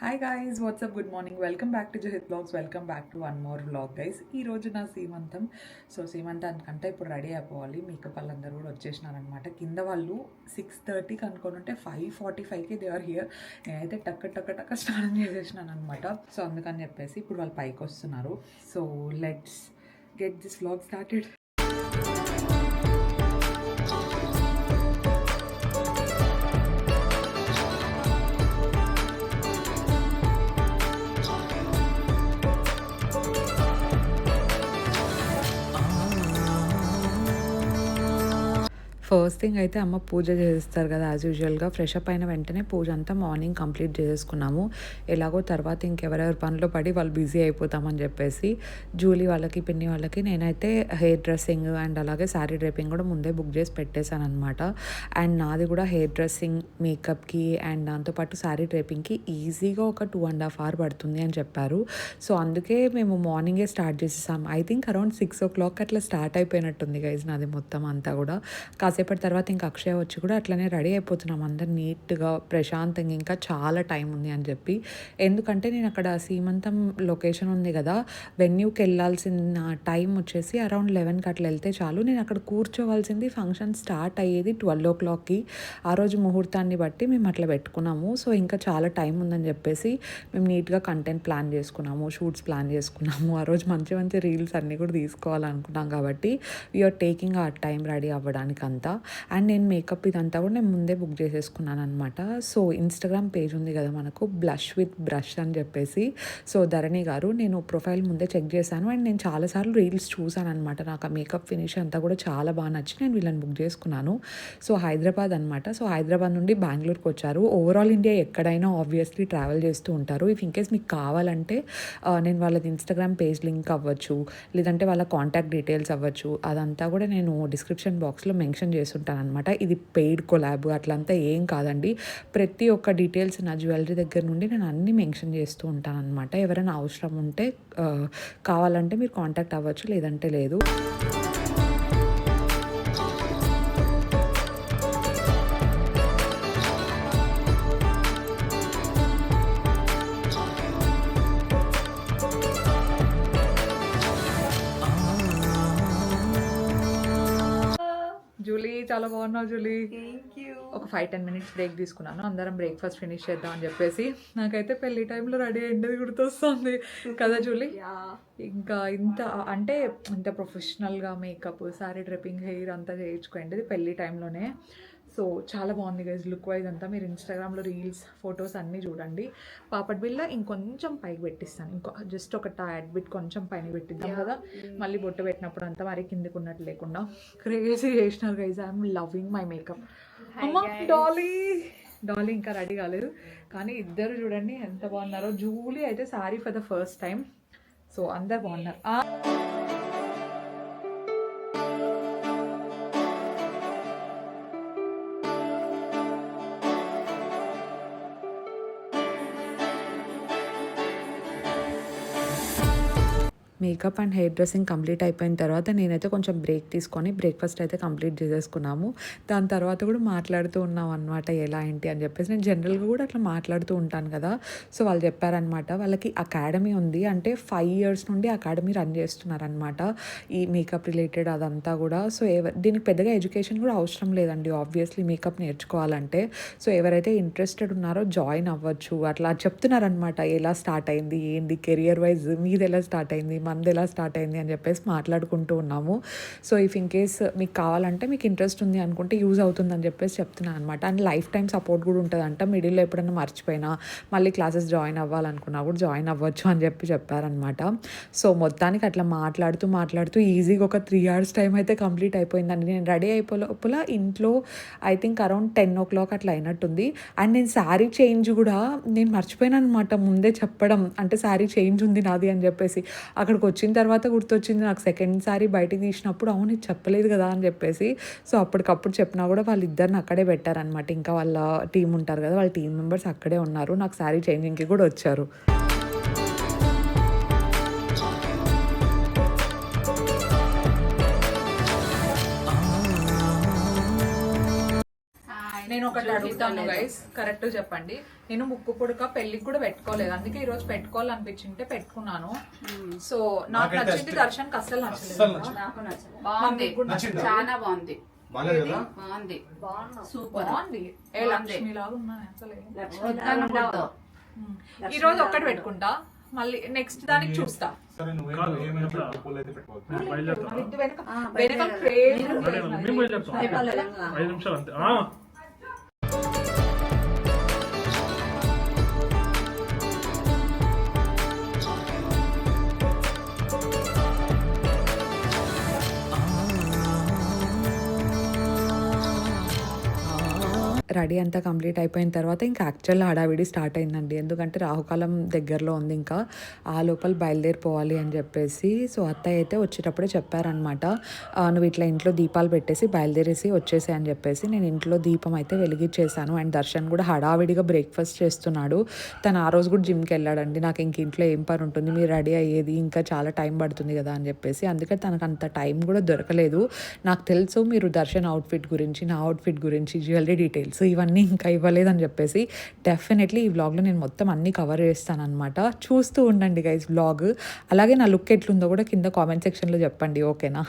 Hi guys, what's up, good morning, welcome back to Jahith blogs. Welcome back to one more vlog guys. ఈరోజు నా సీమంతం. So సీమంతానికంటే ఇప్పుడు ready అయిపోవాలి. Makeup వాళ్ళందరూ కూడా వచ్చేసినారనమాట. కింద వాళ్ళు 6:30కి అనుకోని ఉంటే 5:45కి దే ఆర్ హియర్. నేనైతే టక్క స్నానం చేసేసినాను అనమాట. సో అందుకని చెప్పేసి ఇప్పుడు వాళ్ళు పైకి వస్తున్నారు. So let's get this vlog started. First thing అయితే అమ్మ పూజ చేస్తారు కదా, యాజ్ యూజువల్గా ఫ్రెష్ అప్ అయిన వెంటనే పూజ అంతా మార్నింగ్ కంప్లీట్ చేసేసుకున్నాము. ఎలాగో తర్వాత ఇంకెవరెవరి పనిలో పడి వాళ్ళు బిజీ అయిపోతామని చెప్పేసి జూలీ వాళ్ళకి, పిన్ని వాళ్ళకి నేనైతే హెయిర్ డ్రెస్సింగ్ అండ్ అలాగే శారీ డ్రేపింగ్ కూడా ముందే బుక్ చేసి పెట్టేశాను అనమాట. అండ్ నాది కూడా హెయిర్ డ్రెస్సింగ్, మేకప్కి అండ్ దాంతోపాటు శారీ డ్రేపింగ్కి ఈజీగా ఒక 2.5 hours పడుతుంది అని చెప్పారు. సో అందుకే మేము మార్నింగే స్టార్ట్ చేసేసాం. ఐ థింక్ అరౌండ్ 6 o'clock అట్లా స్టార్ట్ అయిపోయినట్టుంది గైజ్ నాది మొత్తం అంతా కూడా. కాసేపటి తర్వాత ఇంకా అక్షయ వచ్చి కూడా అట్లనే రెడీ అయిపోతున్నాం అందరు నీట్గా ప్రశాంతంగా. ఇంకా చాలా టైం ఉంది అని చెప్పి, ఎందుకంటే నేను అక్కడ సీమంతం లొకేషన్ ఉంది కదా, వెన్యూకి వెళ్ళాల్సిన టైం వచ్చేసి అరౌండ్ 11కి అట్లా వెళ్తే చాలు. నేను అక్కడ కూర్చోవలసింది ఫంక్షన్ స్టార్ట్ అయ్యేది 12 o'clockకి. ఆ రోజు ముహూర్తాన్ని బట్టి మేము అట్లా పెట్టుకున్నాము. సో ఇంకా చాలా టైం ఉందని చెప్పేసి మేము నీట్గా కంటెంట్ ప్లాన్ చేసుకున్నాము, షూట్స్ ప్లాన్ చేసుకున్నాము. ఆ రోజు మంచి మంచి రీల్స్ అన్నీ కూడా తీసుకోవాలనుకున్నాం కాబట్టి వీఆర్ టేకింగ్ ఆ టైం రెడీ అవ్వడానికి అంతా. అండ్ నేను మేకప్ ఇదంతా కూడా నేను ముందే బుక్ చేసేసుకున్నాను అనమాట. సో ఇన్స్టాగ్రామ్ పేజ్ ఉంది కదా మనకు, బ్లష్ విత్ బ్రష్ అని చెప్పేసి. సో ధరణి గారు, నేను ప్రొఫైల్ ముందే చెక్ చేశాను అండ్ నేను చాలాసార్లు రీల్స్ చూసాను అనమాట. నాకు ఆ మేకప్ ఫినిష్ అంతా కూడా చాలా బాగా నచ్చి నేను వీళ్ళని బుక్ చేసుకున్నాను. సో హైదరాబాద్ అనమాట. సో హైదరాబాద్ నుండి బెంగళూరుకి వచ్చారు. ఓవరాల్ ఇండియా ఎక్కడైనా ఆబ్వియస్లీ ట్రావెల్ చేస్తూ ఉంటారు. ఇఫ్ ఇన్కేస్ మీకు కావాలంటే నేను వాళ్ళది ఇన్స్టాగ్రామ్ పేజ్ లింక్ అవ్వచ్చు, లేదంటే వాళ్ళ కాంటాక్ట్ డీటెయిల్స్ అవ్వచ్చు, అదంతా కూడా నేను డిస్క్రిప్షన్ బాక్స్లో మెన్షన్ చేస్తుంటాను అనమాట. ఇది పెయిడ్ కొలాబ్ అట్లంతా ఏం కాదండి. ప్రతి ఒక్క డీటెయిల్స్ నా జ్యువెలరీ దగ్గర నుండి నేను అన్నీ మెన్షన్ చేస్తూ ఉంటాను అనమాట. ఎవరైనా అవసరం ఉంటే కావాలంటే మీరు కాంటాక్ట్ అవ్వచ్చు, లేదంటే లేదు. జూలీ, చాలా బాగున్నావు జూలీ. ఒక 5-10 minutes బ్రేక్ తీసుకున్నాను. అందరం బ్రేక్ఫాస్ట్ ఫినిష్ చేద్దాం అని చెప్పేసి. నాకైతే పెళ్లి టైంలో రెడీ అయ్యేది గుర్తొస్తుంది కదా జూలీ. ఇంకా ఇంత ప్రొఫెషనల్గా మేకప్, శారీ డ్రెప్పింగ్, హెయిర్ అంతా చేయించుకోండి పెళ్లి టైంలోనే. సో చాలా బాగుంది గైజ్ లుక్ వైజ్ అంతా. మీరు ఇన్స్టాగ్రామ్లో రీల్స్, ఫొటోస్ అన్నీ చూడండి. పాపడ్ బిల్ల ఇంకొంచెం పైకి పెట్టిస్తాను, జస్ట్ ఒక టాడ్ బిట్ కొంచెం పైన పెట్టిద్దాం కదా, మళ్ళీ బొట్టు పెట్టినప్పుడు అంతా మరి కిందికి ఉన్నట్టు లేకుండా. క్రేజీ చేసినారు guys. I'm loving my makeup. అమ్మ డాలీ ఇంకా రెడీ కాలేదు, కానీ ఇద్దరు చూడండి ఎంత బాగున్నారో. జూలీ అయితే sari for the first time. So అందరు బాగున్నారు. Makeup and hair dressing complete అయిపోయిన తర్వాత నేనైతే కొంచెం బ్రేక్ తీసుకొని బ్రేక్ఫాస్ట్ అయితే కంప్లీట్ చేసేసుకున్నాము. దాని తర్వాత కూడా మాట్లాడుతూ ఉన్నాం అనమాట, ఎలా ఏంటి అని చెప్పేసి. నేను జనరల్గా కూడా అట్లా మాట్లాడుతూ ఉంటాను కదా. సో వాళ్ళు చెప్పారనమాట, వాళ్ళకి అకాడమీ ఉంది, అంటే 5 years నుండి అకాడమీ రన్ చేస్తున్నారనమాట ఈ మేకప్ రిలేటెడ్ అదంతా కూడా. సో దీనికి పెద్దగా ఎడ్యుకేషన్ కూడా అవసరం లేదండి ఆబ్వియస్లీ మేకప్ నేర్చుకోవాలంటే. సో ఎవరైతే ఇంట్రెస్టెడ్ ఉన్నారో జాయిన్ అవ్వచ్చు అట్లా చెప్తున్నారనమాట. ఎలా స్టార్ట్ అయింది, ఏంటి కెరియర్ వైజ్ మీది ఎలా స్టార్ట్ అయింది, మనది ఎలా స్టార్ట్ అయింది అని చెప్పేసి మాట్లాడుకుంటూ ఉన్నాము. సో ఇఫ్ ఇన్ కేస్ మీకు కావాలంటే, మీకు ఇంట్రెస్ట్ ఉంది అనుకుంటే యూజ్ అవుతుందని చెప్పేసి చెప్తున్నాను అనమాట. అండ్ లైఫ్ టైం సపోర్ట్ కూడా ఉంటుందంట. మిడిల్లో ఎప్పుడైనా మర్చిపోయినా మళ్ళీ క్లాసెస్ జాయిన్ అవ్వాలనుకున్నా కూడా జాయిన్ అవ్వచ్చు అని చెప్పారనమాట. సో మొత్తానికి అట్లా మాట్లాడుతూ ఈజీగా ఒక 3 hours టైం అయితే కంప్లీట్ అయిపోయిందండి. నేను రెడీ అయిపోలోపల ఇంట్లో ఐ థింక్ అరౌండ్ 10 o'clock అట్లా అయినట్టుంది. అండ్ నేను శారీ చేంజ్ కూడా నేను మర్చిపోయాను అనమాట ముందే చెప్పడం, అంటే శారీ చేంజ్ ఉంది నాది అని చెప్పేసి. అక్కడికి వచ్చిన తర్వాత గుర్తొచ్చింది నాకు, సెకండ్ సారీ బయటకు తీసినప్పుడు, అవును ఇది చెప్పలేదు కదా అని చెప్పేసి. సో అప్పటికప్పుడు చెప్పినా కూడా వాళ్ళిద్దరిని అక్కడే పెట్టారనమాట. ఇంకా వాళ్ళ టీం ఉంటారు కదా, వాళ్ళ టీం మెంబర్స్ అక్కడే ఉన్నారు. నాకు శారీ చేంజింగ్కి కూడా వచ్చారు. నేను ఒకటి అడుగుతాను గైస్, కరెక్ట్ చెప్పండి. నేను ముక్కు పుడక పెళ్లికి కూడా పెట్టుకోలేదు, అందుకే ఈ రోజు పెట్టుకోవాలనిపించింటే పెట్టుకున్నాను. సో నాకు నచ్చింది, దర్శన్కి అస్సలు నచ్చలేదు. నాకు నచ్చలేదు. బాగుంది, చాలా బాగుంది. బాగుంది సూపర్ బాగుంది. ఏ లక్ష్మి లాగా ఉన్నాను అసలు. ఈ రోజు ఒక్కటి పెట్టుకుంటా, మళ్ళీ నెక్స్ట్ దానికి చూస్తా. రెడీ అంతా కంప్లీట్ అయిపోయిన తర్వాత ఇంకా యాక్చువల్ హడావిడి స్టార్ట్ అయిందండి. ఎందుకంటే రాహుకాలం దగ్గరలో ఉంది, ఇంకా ఆ లోపల బయలుదేరిపోవాలి అని చెప్పేసి. సో అత్తయ్య అయితే వచ్చేటప్పుడే చెప్పారనమాట, నువ్వు ఇట్లా ఇంట్లో దీపాలు పెట్టేసి బయలుదేరేసి వచ్చేసాయి అని చెప్పేసి. నేను ఇంట్లో దీపం అయితే వెలిగించేసాను. అండ్ దర్శన్ కూడా హడావిడిగా బ్రేక్ఫాస్ట్ చేస్తున్నాడు. తను ఆ రోజు కూడా జిమ్కి వెళ్ళాడండి. నాకు ఇంక ఇంట్లో ఏం పని ఉంటుంది, మీరు రెడీ అయ్యేది ఇంకా చాలా టైం పడుతుంది కదా అని చెప్పేసి. అందుకే తనకు అంత టైం కూడా దొరకలేదు. నాకు తెలుసు మీరు దర్శన్ అవుట్ఫిట్ గురించి, నా అవుట్ఫిట్ గురించి, జ్యువెలరీ డీటెయిల్స్ ఇవన్నీ ఇంకా ఇవ్వలేదని చెప్పేసి డెఫినెట్లీ ఈ వ్లాగ్లో నేను మొత్తం అన్నీ కవర్ చేస్తాను అనమాట. చూస్తూ ఉండండి గైస్ వ్లాగ్. అలాగే నా లుక్ ఎట్లుందో కూడా కింద కామెంట్ సెక్షన్లో చెప్పండి, ఓకేనా?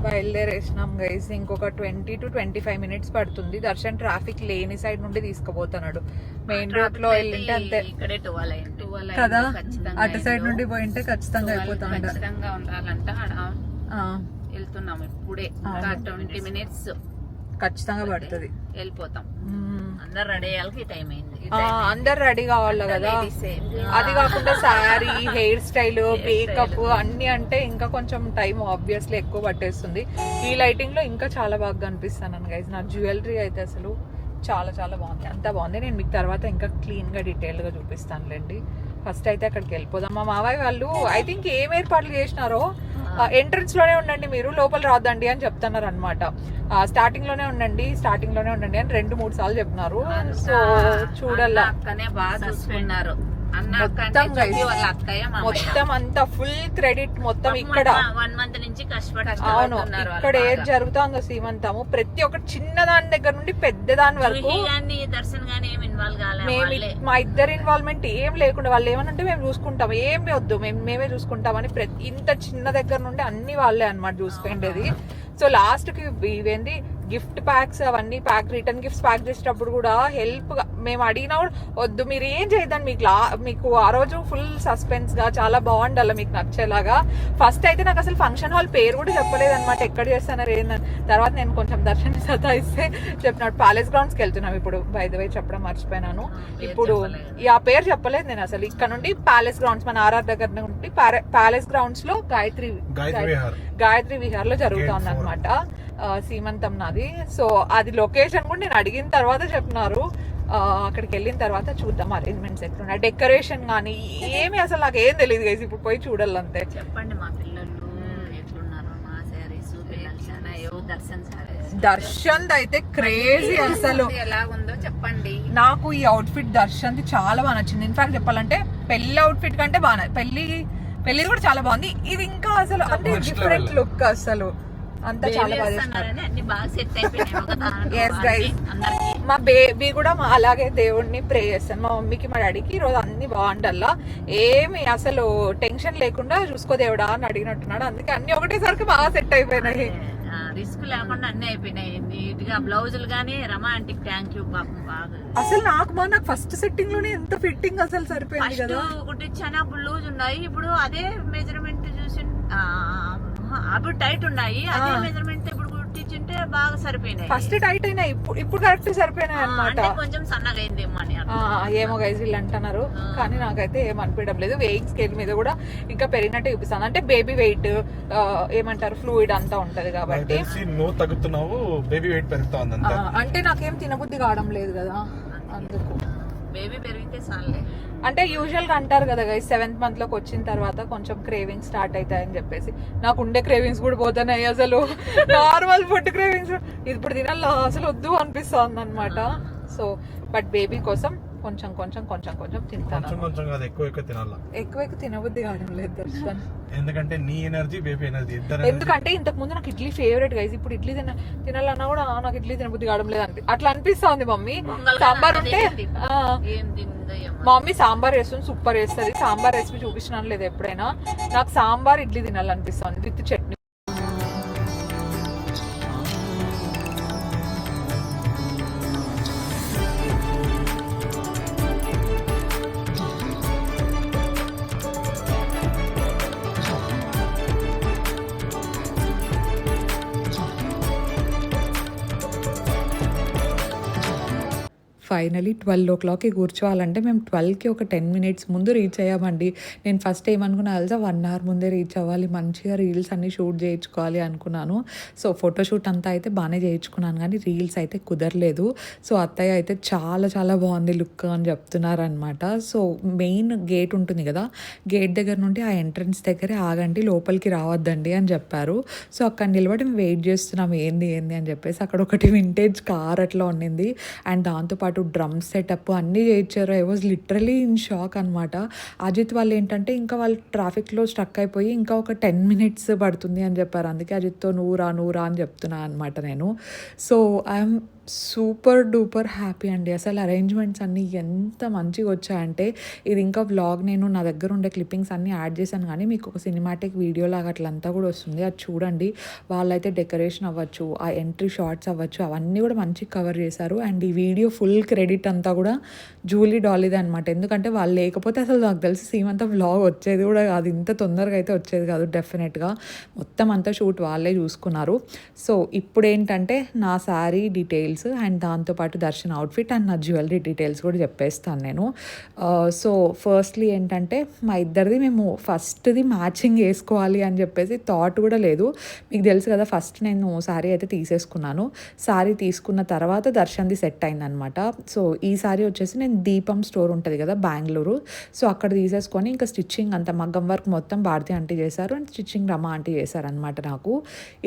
బయలుదేరేసినాం గైస్. ఇంకొక 20 to 25 minutes పడుతుంది. దర్శన్ ట్రాఫిక్ లేని సైడ్ నుండి తీసుకుపోతున్నాడు. మెయిన్ రోడ్ లో వెళ్ళింటే అంతే కదా, అటు సైడ్ నుండి పోయింటే ఖచ్చితంగా అయిపోతా ఉండాలంట. వెళ్తున్నాం ఇప్పుడే, 20 minutes ఖచ్చితంగా పడుతుంది, వెళ్ళిపోతాం. అందరు రెడీ అయ్యాలకి టైం అయింది. అందరు రెడీ కావాలి కదా. అది కాకుండా శారీ, హెయిర్ స్టైల్, మేకప్ అన్ని అంటే ఇంకా కొంచెం టైం ఆబ్వియస్లీ ఎక్కువ పట్టేస్తుంది. ఈ లైటింగ్ లో ఇంకా చాలా బాగా కనిపిస్తాను గైస్. నా జ్యువెలరీ అయితే అసలు చాలా చాలా బాగుంది, అంత బాగుంది. నేను మీకు తర్వాత ఇంకా క్లీన్ గా డీటెయిల్ గా చూపిస్తానులేండి. ఫస్ట్ అయితే అక్కడికి వెళ్ళిపోదాం. మా మావయ్య వాళ్ళు ఐ థింక్ ఏం ఏర్పాట్లు చేసినారో, ఎంట్రన్స్ లోనే ఉండండి మీరు, లోపల రాదండి అని చెప్తున్నారు అనమాట. స్టార్టింగ్ లోనే ఉండండి అని 2-3 సార్లు చెప్తున్నారు. సో చూడాలా, బాగా చూసుకున్నారు. మొత్తం అంతా ఫుల్ క్రెడిట్ మొత్తం ఇక్కడ. 1 month నుంచి కష్టపడి. అవును, ఇక్కడ ఏది జరుగుతుందో సీమంతము ప్రతి ఒక్క చిన్న దాని దగ్గర నుండి పెద్ద దాని వరకు మా ఇద్దరు ఇన్వాల్వ్మెంట్ ఏం లేకుండా, వాళ్ళు ఏమనంటే మేము చూసుకుంటాం, ఏమి వద్దు మేమే చూసుకుంటామని ఇంత చిన్న దగ్గర నుండి అన్ని వాళ్ళే అన్నమాట చూసుకుంటేది. సో లాస్ట్ కి ఇవేంది గిఫ్ట్ ప్యాక్స్ అవన్నీ రిటర్న్ గిఫ్ట్స్ ప్యాక్ చేసేటప్పుడు కూడా హెల్ప్ గా మేము అడిగినా కూడా వద్దు మీరు ఏం చేయదండి, మీకు ఆ రోజు ఫుల్ సస్పెన్స్ గా చాలా బాగుండాలి మీకు నచ్చేలాగా. ఫస్ట్ అయితే నాకు అసలు ఫంక్షన్ హాల్ పేరు కూడా చెప్పలేదు అనమాట, ఎక్కడ చేస్తున్నారు ఏందని. తర్వాత నేను కొంచెం దర్శన్ సతాయిస్తే చెప్పినాడు. ప్యాలెస్ గ్రౌండ్స్ కి వెళ్తున్నాం ఇప్పుడు, బై ద వే చెప్పడం మర్చిపోయినాను. ఇప్పుడు ఆ పేరు చెప్పలేదు నేను అసలు. ఇక్కడ నుండి ప్యాలెస్ గ్రౌండ్స్, మన ఆర్ఆర్ దగ్గర నుండి ప్యాలెస్ గ్రౌండ్స్ లో గాయత్రి విహార్ లో జరుగుతుంది అనమాట సీమంతం నాది. సో అది లొకేషన్ కూడా నేను అడిగిన తర్వాత చెప్పినారు. అక్కడికి వెళ్ళిన తర్వాత చూద్దాం అరేంజ్మెంట్స్ ఎట్లున్నాయి, డెకరేషన్ కానీ ఏమి అసలు నాకు ఏం తెలియదు గైస్. ఇప్పుడు పోయి చూడాలంతే. చెప్పండి మా పిల్లలు ఎట్లున్నారు, మా సారీస్ దర్శన్ అయితే క్రేజీ అసలు. ఎలాగుందో చెప్పండి. నాకు ఈ అవుట్ఫిట్ దర్శన్ చాలా బాగా నచ్చింది. ఇన్ఫాక్ట్ చెప్పాలంటే పెళ్లి అవుట్ఫిట్ కంటే బాగా, పెళ్లి కూడా చాలా బాగుంది. ఇది ఇంకా అసలు అంటే డిఫరెంట్ లుక్ అసలు అంతా చాలా మా బేబీ కూడా అలాగే దేవుడిని ప్రే చేస్తాను. మా మమ్మీకి మా డాడీకి ఈరోజు అన్ని బాగుండాలా, ఏమి అసలు టెన్షన్ లేకుండా చూసుకో దేవుడా అని అడిగినట్టున్నాడు. అందుకే అన్ని ఒకటేసరికి బాగా సెట్ అయిపోయినాయి. రిస్క్ లేకుండా అన్ని అయిపోయినాయి నీట్ గా. బ్లౌజులు గానీ రొమాంటిక్, థ్యాంక్ యూ పాపం బాగా. అసలు నాకు ఫస్ట్ సెట్టింగ్ లోనే ఎంత ఫిట్టింగ్ అసలు సరిపోయింది కదా. కుట్టించాను లూజ్ ఉన్నాయి, ఇప్పుడు అదే మెజర్మెంట్ చూసి అప్పుడు టైట్ ఉన్నాయి, అదే మెజర్మెంట్ ఇప్పుడు కుట్టించి వచ్చింటే బాగా సరిపోయినాయి. ఫస్ట్ టైట్ అయినా ఇప్పుడు కరెక్ట్ సరిపోయినాయి అనమాట. అంటే కొంచెం సన్నగా అయిందేమో అని ఏమో గైజ్ వీళ్ళు అంటున్నారు, కానీ నాకైతే ఏం అనిపించడం లేదు. వెయిట్ స్కేల్ మీద కూడా ఇంకా పెరిగినట్టు చూపిస్తాను. అంటే బేబీ వెయిట్ ఏమంటారు ఫ్లూయిడ్ అంతా ఉంటది కాబట్టి నువ్వు తగ్గుతున్నావు, బేబీ వెయిట్ పెరుగుతుంది. అంటే నాకేం తినబుద్ధి కావడం లేదు కదా, అందుకు. బేబీ పెరిగితే చాలే. అంటే యూజువల్ గా అంటారు కదా గైస్ 7th month లోకి వచ్చిన తర్వాత కొంచెం క్రేవింగ్స్ స్టార్ట్ అవుతాయని చెప్పేసి. నాకు ఉండే క్రేవింగ్స్ కూడా పోతున్నాయి అసలు. నార్మల్ ఫుడ్ క్రేవింగ్స్ ఇప్పుడు తినాలి అసలు వద్దు అనిపిస్తుంది అనమాట. సో బట్ బేబీ కోసం కొంచెం కొంచెం కొంచెం కొంచెం తింటాను. కొంచెం కాదు, ఎక్కువ తినాలా. ఎక్కువ తినబుద్ధి కావడం లేదు దర్శన్. ఎందుకంటే నీ ఎనర్జీ బేబీ ఎనర్జీ ఇద్దరు. ఎందుకంటే ఇంతకు ముందు నాకు ఇడ్లీ ఫేవరెట్ గైస్. ఇప్పుడు ఇడ్లీ తినాలన్నా కూడా నాకు ఇడ్లీ తినబుద్ధి కావడం లేదు అట్లా అనిపిస్తుంది. మమ్మీ సాంబార్ ఉంటే మా మమ్మీ సాంబార్ వేస్తుంది, సూపర్ వేస్తుంది. సాంబార్ రెసిపీ చూపించినాను లేదు ఎప్పుడైనా. నాకు సాంబార్ ఇడ్లీ తినాలనిపిస్తుంది విత్ చట్నీ. ఫైనలీ 12 o'clockకి కూర్చోవాలంటే మేము 12కి ఒక 10 minutes ముందు రీచ్ అయ్యామండి. నేను ఫస్ట్ ఏమనుకున్నా తెలుసా, 1 hour ముందే రీచ్ అవ్వాలి, మంచిగా రీల్స్ అన్నీ షూట్ చేయించుకోవాలి అనుకున్నాను. సో ఫోటోషూట్ అంతా అయితే బాగానే చేయించుకున్నాను, కానీ రీల్స్ అయితే కుదరలేదు. సో అత్తయ్య అయితే చాలా చాలా బాగుంది లుక్ అని చెప్తున్నారు అనమాట. సో మెయిన్ గేట్ ఉంటుంది కదా, గేట్ దగ్గర నుండి ఆ ఎంట్రన్స్ దగ్గరే ఆగండి, లోపలికి రావద్దండి అని చెప్పారు. సో అక్కడ నిలబడి మేము వెయిట్ చేస్తున్నాం ఏంది అని చెప్పేసి. అక్కడ ఒకటి వింటేజ్ కార్ అట్లా ఉండింది, అండ్ దాంతోపాటు డ్రమ్ సెటప్ అన్నీ చేయించారు. I was literally in shock అనమాట. అజిత్ వాళ్ళు ఏంటంటే ఇంకా వాళ్ళు ట్రాఫిక్లో స్ట్రక్ అయిపోయి ఇంకా ఒక 10 minutes పడుతుంది అని చెప్పారు. అందుకే అజిత్తో నువ్వు రా అని చెప్తున్నా అనమాట నేను. So I'm super duper happy అండి. అసలు అరేంజ్మెంట్స్ అన్నీ ఎంత మంచిగా వచ్చాయంటే, ఇది ఇంకా వ్లాగ్ నేను నా దగ్గర ఉండే క్లిప్పింగ్స్ అన్నీ యాడ్ చేశాను, కానీ మీకు ఒక సినిమాటిక్ వీడియో లాగా అట్లంతా కూడా వస్తుంది, అది చూడండి. వాళ్ళైతే డెకరేషన్ అవ్వచ్చు, ఆ ఎంట్రీ షాట్స్ అవ్వచ్చు, అవన్నీ కూడా మంచిగా కవర్ చేశారు. అండ్ ఈ వీడియో ఫుల్ క్రెడిట్ అంతా కూడా జూలీ డాలీదే అనమాట. ఎందుకంటే వాళ్ళు లేకపోతే అసలు నాకు తెలిసి సీమంతా వ్లాగ్ వచ్చేది కూడా కాదు, ఇంత తొందరగా అయితే వచ్చేది కాదు డెఫినెట్గా. మొత్తం అంతా షూట్ వాళ్ళే చూసుకున్నారు. సో ఇప్పుడు ఏంటంటే నా శారీ డీటెయిల్స్ అండ్ దాంతోపాటు దర్శన్ అవుట్ఫిట్ అండ్ నా జ్యువెలరీ డీటెయిల్స్ కూడా చెప్పేస్తాను నేను. సో ఫస్ట్లీ ఏంటంటే మా ఇద్దరిది మేము ఫస్ట్ది మ్యాచింగ్ వేసుకోవాలి అని చెప్పేసి థాట్ కూడా లేదు. మీకు తెలుసు కదా, ఫస్ట్ నేను శారీ అయితే తీసేసుకున్నాను. శారీ తీసుకున్న తర్వాత దర్శన్ది సెట్ అయిందనమాట. సో ఈ శారీ వచ్చేసి నేను దీపం స్టోర్ ఉంటుంది కదా బెంగళూరు, సో అక్కడ తీసేసుకొని ఇంకా స్టిచ్చింగ్ అంతా మగ్గం వర్క్ మొత్తం భారతి ఆంటీ చేశారు అండ్ స్టిచ్చింగ్ రమ ఆంటీ చేశారనమాట. నాకు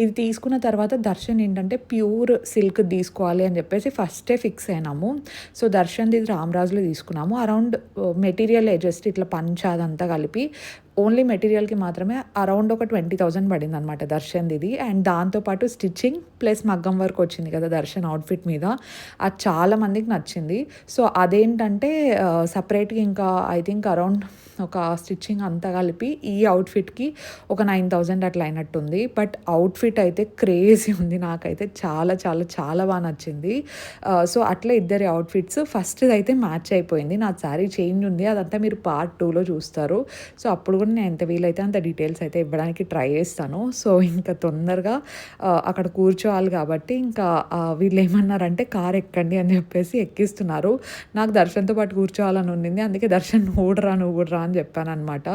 ఇది తీసుకున్న తర్వాత దర్శన్ ఏంటంటే ప్యూర్ సిల్క్ తీసుకోవాలి అని చెప్పేసి ఫస్టే ఫిక్స్ అయినాము. సో దర్శన్ది రామరాజులో తీసుకున్నాము. అరౌండ్ మెటీరియల్ జస్ట్ ఇట్లా పంచ అదంతా కలిపి ఓన్లీ మెటీరియల్కి మాత్రమే అరౌండ్ ఒక 20,000 పడింది అనమాట దర్శన్ది ఇది. అండ్ దాంతోపాటు స్టిచ్చింగ్ ప్లస్ మగ్గం వర్క్ వచ్చింది కదా దర్శన్ అవుట్ఫిట్ మీద, అది చాలా మందికి నచ్చింది. సో అదేంటంటే సపరేట్గా ఇంకా ఐ థింక్ అరౌండ్ ఒక స్టిచ్చింగ్ అంతా కలిపి ఈ అవుట్ఫిట్కి ఒక 9,000 అట్లా అయినట్టుంది. బట్ అవుట్ఫిట్ అయితే క్రేజీ ఉంది, నాకైతే చాలా చాలా చాలా బాగా నచ్చింది. సో అట్లా ఇద్దరి అవుట్ఫిట్స్ ఫస్ట్ అయితే మ్యాచ్ అయిపోయింది. నా శారీ చేంజ్ ఉంది, అదంతా మీరు part 2లో చూస్తారు. సో అప్పుడు కూడా నేను ఎంత వీలైతే అంత డీటెయిల్స్ అయితే ఇవ్వడానికి ట్రై చేస్తాను. సో ఇంకా తొందరగా అక్కడ కూర్చోవాలి కాబట్టి ఇంకా వీళ్ళు ఏమన్నారంటే కార్ ఎక్కండి అని చెప్పేసి ఎక్కిస్తున్నారు. నాకు దర్శన్తో పాటు కూర్చోవాలని ఉండింది, అందుకే దర్శన్ నువ్వు కూడా రా అని చెప్పాను అనమాట.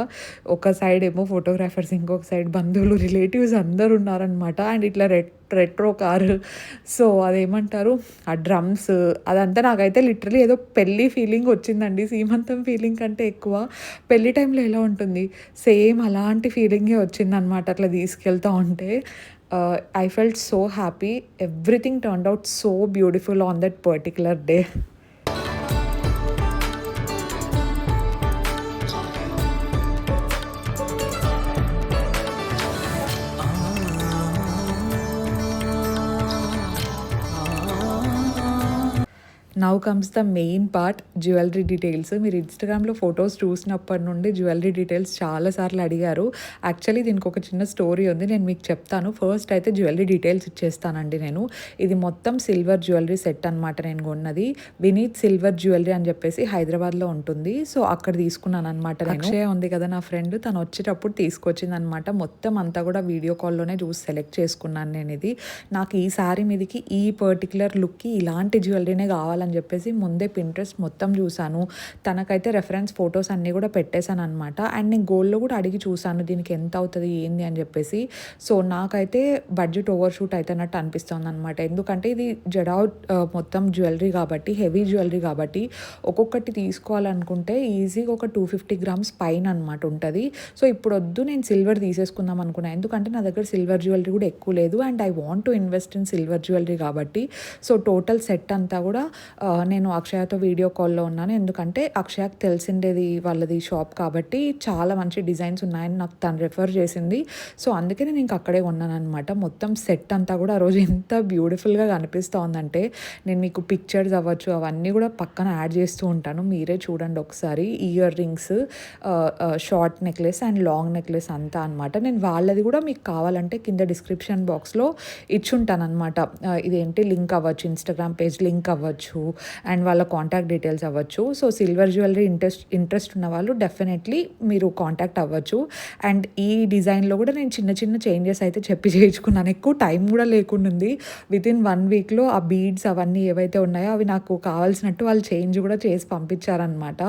ఒక సైడ్ ఏమో ఫోటోగ్రాఫర్స్, ఇంకొక సైడ్ బంధువులు రిలేటివ్స్ అందరు ఉన్నారనమాట. అండ్ ఇట్లా రెట్రో కారు, సో అదేమంటారు ఆ డ్రమ్స్ అదంతా నాకైతే లిటరలీ ఏదో పెళ్ళి ఫీలింగ్ వచ్చిందండి. సీమంతం ఫీలింగ్ కంటే ఎక్కువ పెళ్ళి టైంలో ఎలా ఉంటుంది సేమ్ అలాంటి ఫీలింగే వచ్చిందనమాట అట్లా తీసుకెళ్తూ ఉంటే. I felt so happy. Everything turned out so beautiful on that particular day. Now comes the main part, jewellery details. మీరు ఇన్స్టాగ్రామ్లో ఫొటోస్ చూసినప్పటి నుండి జ్యువెలరీ డీటెయిల్స్ చాలాసార్లు అడిగారు. యాక్చువల్లీ దీనికి ఒక చిన్న స్టోరీ ఉంది, నేను మీకు చెప్తాను. ఫస్ట్ అయితే జ్యువెలరీ డీటెయిల్స్ ఇచ్చేస్తానండి నేను. ఇది మొత్తం సిల్వర్ జ్యువెలరీ సెట్ అనమాట నేను కొన్నది. వినీత్ సిల్వర్ జ్యువెలరీ అని చెప్పేసి హైదరాబాద్లో ఉంటుంది. సో అక్కడ తీసుకున్నాను అనమాట. అక్షయ ఉంది కదా నా ఫ్రెండ్, తను వచ్చేటప్పుడు తీసుకొచ్చింది అనమాట. మొత్తం అంతా కూడా వీడియో కాల్లోనే చూసి సెలెక్ట్ చేసుకున్నాను నేను. ఇది నాకు ఈ సారీ మీదకి ఈ పర్టికులర్ లుక్కి ఇలాంటి జ్యువెలరీనే కావాలని చెప్పేసి ముందే పింట్రెస్ట్ మొత్తం చూశాను. తనకైతే రెఫరెన్స్ ఫొటోస్ అన్నీ కూడా పెట్టేశాను అనమాట. అండ్ నేను గోల్డ్లో కూడా అడిగి చూసాను దీనికి ఎంత అవుతుంది ఏంది అని చెప్పేసి. సో నాకైతే బడ్జెట్ ఓవర్ షూట్ అవుతున్నట్టు అనిపిస్తుంది అనమాట. ఎందుకంటే ఇది జడావుట్ మొత్తం జ్యువెలరీ కాబట్టి, హెవీ జ్యువెలరీ కాబట్టి ఒక్కొక్కటి తీసుకోవాలనుకుంటే ఈజీగా ఒక 250 గ్రామ్స్ పైన అనమాట ఉంటుంది. సో ఇప్పుడు వద్దు, నేను సిల్వర్ తీసేసుకుందాం అనుకున్నాను. ఎందుకంటే నా దగ్గర సిల్వర్ జ్యువెలరీ కూడా ఎక్కువ లేదు and I want to invest in silver jewellery కాబట్టి. సో టోటల్ సెట్ అంతా కూడా నేను అక్షయతో వీడియో కాల్లో ఉన్నాను. ఎందుకంటే అక్షయకు తెలిసిండేది వాళ్ళది షాప్ కాబట్టి చాలా మంచి డిజైన్స్ ఉన్నాయని నాకు తను రెఫర్ చేసింది. సో అందుకే నేను ఇంక అక్కడే ఉన్నాను అనమాట. మొత్తం సెట్ అంతా కూడా ఆ రోజు ఎంత బ్యూటిఫుల్గా కనిపిస్తూ ఉందంటే, నేను మీకు పిక్చర్స్ అవ్వచ్చు అవన్నీ కూడా పక్కన యాడ్ చేస్తూ ఉంటాను, మీరే చూడండి ఒకసారి. Ear rings, short necklace and long necklace అంతా అనమాట. నేను వాళ్ళది కూడా మీకు కావాలంటే కింద డిస్క్రిప్షన్ బాక్స్లో ఇచ్చుంటాను అనమాట. ఇదేంటి లింక్ అవ్వచ్చు, ఇన్స్టాగ్రామ్ పేజ్ లింక్ అవ్వచ్చు అండ్ వాళ్ళ కాంటాక్ట్ డీటెయిల్స్ అవ్వచ్చు. సో సిల్వర్ జ్యువెలరీ ఇంట్రెస్ట్ ఉన్న వాళ్ళు డెఫినెట్లీ మీరు కాంటాక్ట్ అవ్వచ్చు. అండ్ ఈ డిజైన్లో కూడా నేను చిన్న చిన్న చేంజెస్ అయితే చేయించుకున్నాను. ఎక్కువ టైం కూడా లేకుండింది. వితిన్ 1 వీక్లో ఆ బీడ్స్ అవన్నీ ఏవైతే ఉన్నాయో అవి నాకు కావాల్సినట్టు వాళ్ళు చేంజ్ కూడా చేసి పంపించారనమాట.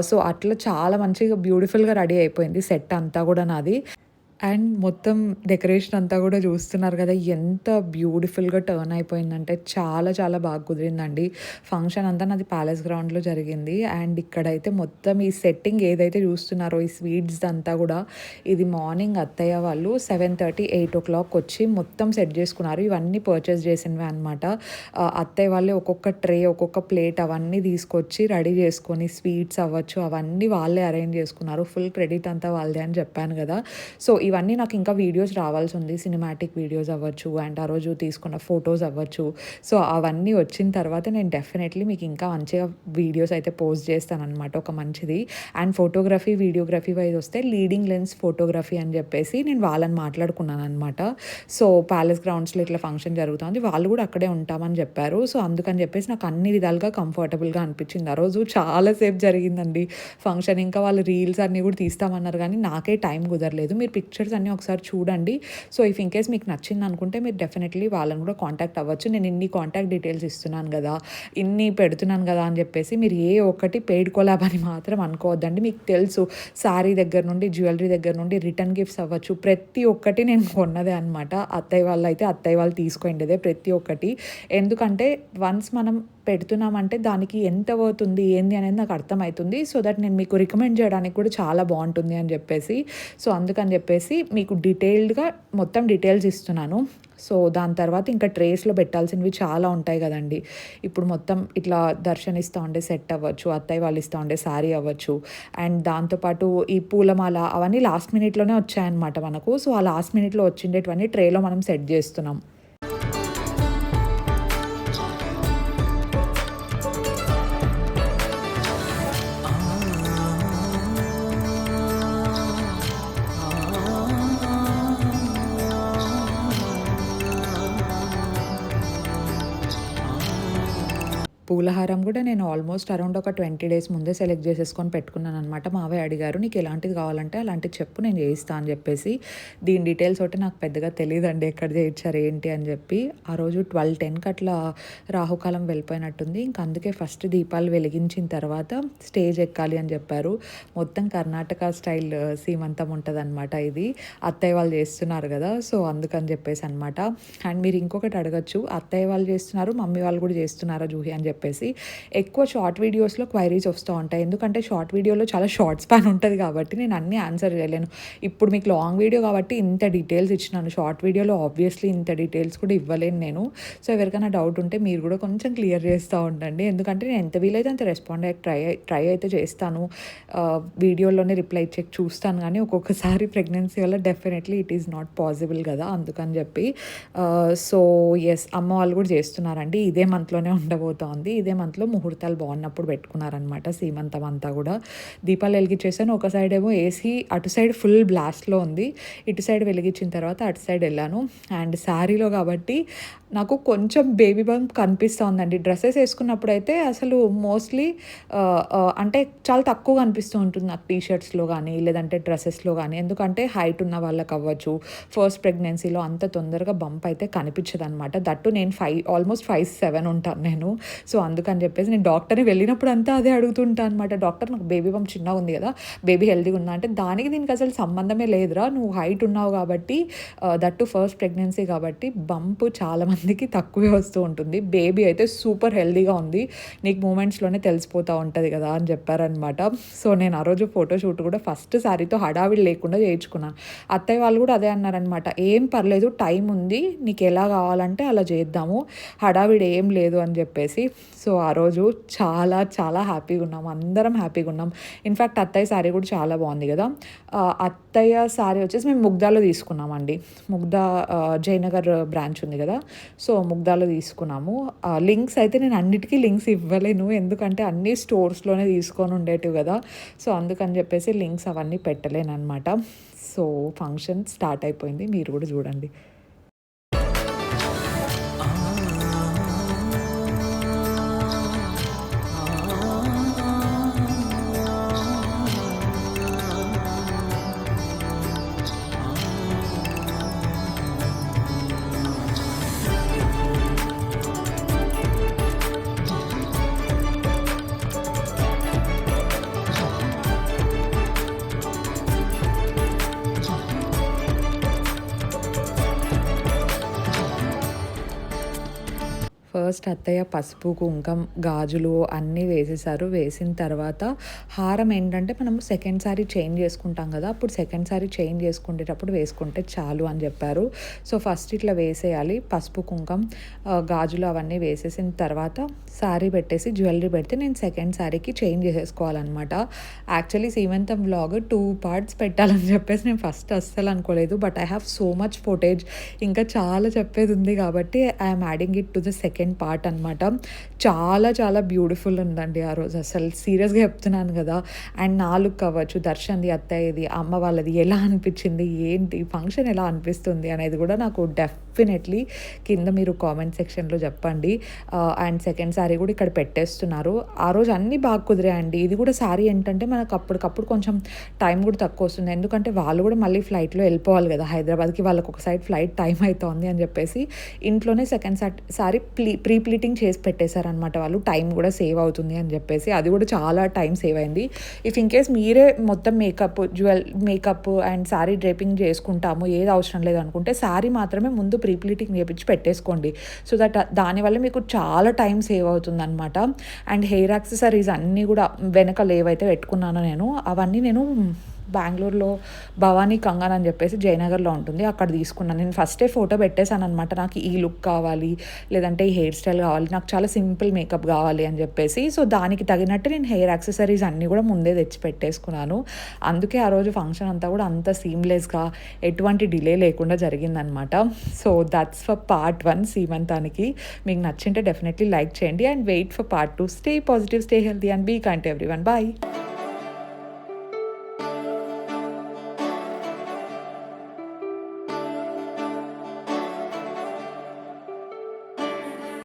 సో అట్లా చాలా మంచిగా బ్యూటిఫుల్గా రెడీ అయిపోయింది సెట్ అంతా కూడా నాది. అండ్ మొత్తం డెకరేషన్ అంతా కూడా చూస్తున్నారు కదా ఎంత బ్యూటిఫుల్గా టర్న్ అయిపోయిందంటే చాలా చాలా బాగా కుదిరిందండి. ఫంక్షన్ అంతా నాది ప్యాలెస్ గ్రౌండ్లో జరిగింది. అండ్ ఇక్కడైతే మొత్తం ఈ సెట్టింగ్ ఏదైతే చూస్తున్నారో ఈ స్వీట్స్ అంతా కూడా ఇది మార్నింగ్ అత్తయ్య వాళ్ళు 7:30, 8 o'clock వచ్చి మొత్తం సెట్ చేసుకున్నారు. ఇవన్నీ పర్చేస్ చేసినవి అనమాట. అత్తయ్య వాళ్ళే ఒక్కొక్క ట్రే, ఒక్కొక్క ప్లేట్ అవన్నీ తీసుకొచ్చి రెడీ చేసుకొని స్వీట్స్ అవ్వచ్చు అవన్నీ వాళ్ళే అరేంజ్ చేసుకున్నారు. ఫుల్ క్రెడిట్ అంతా వాళ్ళదే అని చెప్పాను కదా. సో ఇవన్నీ నాకు ఇంకా వీడియోస్ రావాల్సి ఉంది, సినిమాటిక్ వీడియోస్ అవ్వచ్చు అండ్ ఆ రోజు తీసుకున్న ఫొటోస్ అవ్వచ్చు. సో అవన్నీ వచ్చిన తర్వాత నేను డెఫినెట్లీ మీకు ఇంకా మంచిగా వీడియోస్ అయితే పోస్ట్ చేస్తాను అనమాట, ఒక మంచిది. అండ్ ఫోటోగ్రఫీ వీడియోగ్రఫీ వైజ్ వస్తే లీడింగ్ లెన్స్ ఫోటోగ్రఫీ అని చెప్పేసి నేను వాళ్ళని మాట్లాడుకున్నాను అనమాట. సో ప్యాలెస్ గ్రౌండ్స్లో ఇట్లా ఫంక్షన్ జరుగుతుంది, వాళ్ళు కూడా అక్కడే ఉంటామని చెప్పారు. సో అందుకని చెప్పేసి నాకు అన్ని విధాలుగా కంఫర్టబుల్గా అనిపించింది. ఆ రోజు చాలాసేపు జరిగిందండి ఫంక్షన్. ఇంకా వాళ్ళు రీల్స్ అన్నీ కూడా తీస్తామన్నారు కానీ నాకే టైం కుదరలేదు. మీరు పిక్చర్స్ అన్నీ ఒకసారి చూడండి. సో ఇఫ్ ఇన్ కేస్ మీకు నచ్చింది అనుకుంటే మీరు డెఫినెట్లీ వాళ్ళని కూడా కాంటాక్ట్ అవ్వచ్చు. నేను ఇన్ని కాంటాక్ట్ డీటెయిల్స్ ఇస్తున్నాను కదా, ఇన్ని పెడుతున్నాను కదా అని చెప్పేసి మీరు ఏ ఒక్కటి పెయిడ్ కొలాబ్ అని మాత్రం అనుకోవద్దండి. మీకు తెలుసు శారీ దగ్గర నుండి, జ్యువెలరీ దగ్గర నుండి, రిటర్న్ గిఫ్ట్స్ అవ్వచ్చు, ప్రతి ఒక్కటి నేను కొన్నదే అనమాట. అత్తయ్య వాళ్ళు అయితే అత్తయ్య వాళ్ళు తీసుకోండిదే ప్రతి ఒక్కటి. ఎందుకంటే వన్స్ మనం పెడుతున్నామంటే దానికి ఎంత అవుతుంది ఏంది అనేది నాకు అర్థమవుతుంది. సో దట్ నేను మీకు రికమెండ్ చేయడానికి కూడా చాలా బాగుంటుంది అని చెప్పేసి. సో అందుకని చెప్పేసి మీకు డీటెయిల్డ్గా మొత్తం డీటెయిల్స్ ఇస్తున్నాను. సో దాని తర్వాత ఇంకా ట్రేస్లో పెట్టాల్సినవి చాలా ఉంటాయి కదండి. ఇప్పుడు మొత్తం ఇట్లా దర్శనిస్తూ ఉండే సెట్ అవ్వచ్చు, అత్తయ్య వాళ్ళు ఇస్తూ ఉండే శారీ అవ్వచ్చు అండ్ దాంతోపాటు ఈ పూలమాల అవన్నీ లాస్ట్ మినిట్లోనే వచ్చాయన్నమాట మనకు. సో ఆ లాస్ట్ మినిట్లో వచ్చిండేటివన్నీ ట్రేలో మనం సెట్ చేస్తున్నాం. పూలహారం కూడా నేను ఆల్మోస్ట్ అరౌండ్ ఒక 20 days ముందే సెలెక్ట్ చేసేసుకొని పెట్టుకున్నాను అనమాట. మావయ్య అడిగారు నీకు ఎలాంటిది కావాలంటే అలాంటిది చెప్పు నేను చేయిస్తాను అని చెప్పేసి. దీని డీటెయిల్స్ ఒకటి నాకు పెద్దగా తెలియదండి ఎక్కడ చేయించారు ఏంటి అని చెప్పి. ఆ రోజు 12:10కి అట్లా రాహుకాలం వెళ్ళిపోయినట్టుంది. ఇంక అందుకే ఫస్ట్ దీపాలు వెలిగించిన తర్వాత స్టేజ్ ఎక్కాలి అని చెప్పారు. మొత్తం కర్ణాటక స్టైల్ సీమంతం ఉంటుంది అనమాట. ఇది అత్తయ్య వాళ్ళు చేస్తున్నారు కదా, సో అందుకని చెప్పేసి అనమాట. అండ్ మీరు ఇంకొకటి అడగచ్చు, అత్తయ్య వాళ్ళు చేస్తున్నారు మమ్మీ వాళ్ళు కూడా చేస్తున్నారా జూహి అని చెప్పేసి. ఎక్కువ షార్ట్ వీడియోస్లో క్వైరీస్ వస్తూ ఉంటాయి. ఎందుకంటే షార్ట్ వీడియోలో చాలా షార్ట్ స్పాన్ ఉంటుంది కాబట్టి నేను అన్నీ ఆన్సర్ చేయలేను. ఇప్పుడు మీకు లాంగ్ వీడియో కాబట్టి ఇంత డీటెయిల్స్ ఇచ్చినాను, షార్ట్ వీడియోలో ఆబ్వియస్లీ ఇంత డీటెయిల్స్ కూడా ఇవ్వలేను నేను. సో ఎవరికైనా డౌట్ ఉంటే మీరు కూడా కొంచెం క్లియర్ చేస్తూ ఉండండి. ఎందుకంటే నేను ఎంత వీలైతే అంత రెస్పాండ్ అయ్యి ట్రై అయితే చేస్తాను. వీడియోలోనే రిప్లై చెక్ చూస్తాను కానీ ఒక్కొక్కసారి ప్రెగ్నెన్సీ వల్ల definitely it is not possible కదా, అందుకని చెప్పి. సో ఎస్, అమ్మ వాళ్ళు కూడా చేస్తున్నారండి. ఇదే మంత్లోనే ఉండబోతోంది. ఇదే మంత్లో ముహూర్తాలు బాగున్నప్పుడు పెట్టుకున్నారనమాట సీమంతం అంతా కూడా. దీపాలు వెలిగించేసాను. ఒక సైడ్ ఏమో ఏసీ అటు సైడ్ ఫుల్ బ్లాస్ట్లో ఉంది, ఇటు సైడ్ వెలిగించిన తర్వాత అటు సైడ్ వెళ్ళాను. అండ్ శారీలో కాబట్టి నాకు కొంచెం బేబీ బంప్ కనిపిస్తూ ఉందండి. డ్రెస్సెస్ వేసుకున్నప్పుడు అయితే అసలు మోస్ట్లీ అంటే చాలా తక్కువ కనిపిస్తూ ఉంటుంది నాకు టీషర్ట్స్లో కానీ లేదంటే డ్రెస్సెస్లో కానీ. ఎందుకంటే హైట్ ఉన్న వాళ్ళకి అవ్వచ్చు, ఫస్ట్ ప్రెగ్నెన్సీలో అంత తొందరగా బంప్ అయితే కనిపించదు అనమాట. దట్టు నేను ఆల్మోస్ట్ 5'7" ఉంటాను నేను. సో అందుకని చెప్పేసి నేను డాక్టర్ని వెళ్ళినప్పుడు అంతా అదే అడుగుతుంటాను అనమాట. డాక్టర్ నాకు బేబీ బంప్ చిన్నగా ఉంది కదా, బేబీ హెల్తీగా ఉందా అంటే, దానికి దీనికి అసలు సంబంధమే లేదురా, నువ్వు హైట్ ఉన్నావు కాబట్టి, దట్టు ఫస్ట్ ప్రెగ్నెన్సీ కాబట్టి బంప్ చాలా మందికి తక్కువే వస్తూ ఉంటుంది. బేబీ అయితే సూపర్ హెల్తీగా ఉంది, నీకు మూమెంట్స్లోనే తెలిసిపోతూ ఉంటుంది కదా అని చెప్పారనమాట. సో నేను ఆ రోజు ఫోటోషూట్ కూడా ఫస్ట్ శారీతో హడావిడి లేకుండా చేయించుకున్నాను. అత్తయ్య వాళ్ళు కూడా అదే అన్నారనమాట, ఏం పర్లేదు టైం ఉంది, నీకు ఎలా కావాలంటే అలా చేద్దాము, హడావిడి ఏం లేదు అని చెప్పేసి. సో ఆ రోజు చాలా చాలా హ్యాపీగా ఉన్నాం, అందరం హ్యాపీగా ఉన్నాం. ఇన్ఫ్యాక్ట్ అత్తయ్య శారీ కూడా చాలా బాగుంది కదా. అత్తయ్య శారీ వచ్చేసి మేము ముగ్ధాలో తీసుకున్నామండి. ముగ్ధా జయనగర్ బ్రాంచ్ ఉంది కదా, సో ముగ్ధాలో తీసుకున్నాము. లింక్స్ అయితే నేను అన్నిటికీ లింక్స్ ఇవ్వలేను, ఎందుకంటే అన్ని స్టోర్స్లోనే తీసుకొని ఉండేటివి కదా. సో అందుకని చెప్పేసి లింక్స్ అవన్నీ పెట్టలేను అనమాట. సో ఫంక్షన్ స్టార్ట్ అయిపోయింది, మీరు కూడా చూడండి. ఫస్ట్ అత్తయ్య పసుపు, కుంకం, గాజులు అన్నీ వేసేసారు. వేసిన తర్వాత హారం ఏంటంటే మనము సెకండ్ సారీ చేంజ్ చేసుకుంటాం కదా, అప్పుడు సెకండ్ సారీ చేంజ్ చేసుకునేటప్పుడు వేసుకుంటే చాలు అని చెప్పారు. సో ఫస్ట్ ఇట్లా వేసేయాలి, పసుపు, కుంకం, గాజులు అవన్నీ వేసేసిన తర్వాత శారీ పెట్టేసి జ్యువెలరీ పెడితే నేను సెకండ్ శారీకి చేంజ్ చేసేసుకోవాలన్నమాట. యాక్చువల్లీ సీమంతం వ్లాగ్ 2 parts పెట్టాలని చెప్పేసి నేను ఫస్ట్ అస్సలు అనుకోలేదు, but I have so much footage, ఇంకా చాలా చెప్పేది ఉంది కాబట్టి I'm adding it to the second part అనమాట. చాలా చాలా బ్యూటిఫుల్ ఉందండి ఆ రోజు, అసలు సీరియస్గా చెప్తున్నాను కదా. అండ్ నా లుక్ అవ్వచ్చు, దర్శన్ది, అత్తయ్యది, అమ్మ వాళ్ళది ఎలా అనిపించింది, ఏంటి ఫంక్షన్ ఎలా అనిపిస్తుంది అనేది కూడా నాకు డెఫినెట్లీ కింద మీరు కామెంట్ సెక్షన్లో చెప్పండి. అండ్ సెకండ్ శారీ కూడా ఇక్కడ పెట్టేస్తున్నారు. ఆ రోజు అన్నీ బాగా కుదిరాయండి. ఇది కూడా శారీ ఏంటంటే మనకు అప్పటికప్పుడు కొంచెం టైం కూడా తక్కువ వస్తుంది, ఎందుకంటే వాళ్ళు కూడా మళ్ళీ ఫ్లైట్లో వెళ్ళిపోవాలి కదా హైదరాబాద్కి, వాళ్ళకి ఒక సైడ్ ఫ్లైట్ టైం అవుతుంది అని చెప్పేసి ఇంట్లోనే సెకండ్ శారీ ప్రీ ప్లీటింగ్ చేసి పెట్టేశారనమాట వాళ్ళు, టైం కూడా సేవ్ అవుతుంది అని చెప్పేసి. అది కూడా చాలా టైం సేవ్ అయింది. ఇఫ్ ఇన్ కేస్ మీరే మొత్తం మేకప్ అండ్ శారీ డ్రేపింగ్ చేసుకుంటాము, ఏది అవసరం లేదు అనుకుంటే శారీ మాత్రమే ముందు ప్రీ ప్లీటింగ్ చేపించి పెట్టేసుకోండి. సో దట్ దానివల్ల మీకు చాలా టైం సేవ్ అవుతుంది అనమాట. అండ్ హెయిర్ యాక్సెసరీస్ అన్నీ కూడా వెనకాల ఏవైతే పెట్టుకున్నానో నేను, అవన్నీ నేను బెంగళూరులో భవానీ కంగన్ అని చెప్పేసి జయనగర్లో ఉంటుంది, అక్కడ తీసుకున్నాను. నేను ఫస్టే ఫోటో పెట్టేశాను అనమాట, నాకు ఈ లుక్ కావాలి, లేదంటే ఈ హెయిర్ స్టైల్ కావాలి, నాకు చాలా సింపుల్ మేకప్ కావాలి అని చెప్పేసి. సో దానికి తగినట్టు నేను హెయిర్ యాక్సెసరీస్ అన్నీ కూడా ముందే తెచ్చి పెట్టేసుకున్నాను. అందుకే ఆ రోజు ఫంక్షన్ అంతా కూడా అంత సీమ్లెస్గా ఎటువంటి డిలే లేకుండా జరిగిందనమాట. సో దట్స్ ఫర్ పార్ట్ 1 సీమంతానికి. మీకు నచ్చింటే డెఫినెట్లీ లైక్ చేయండి and wait for part 2. Stay positive, stay healthy and be kind to everyone. Bye.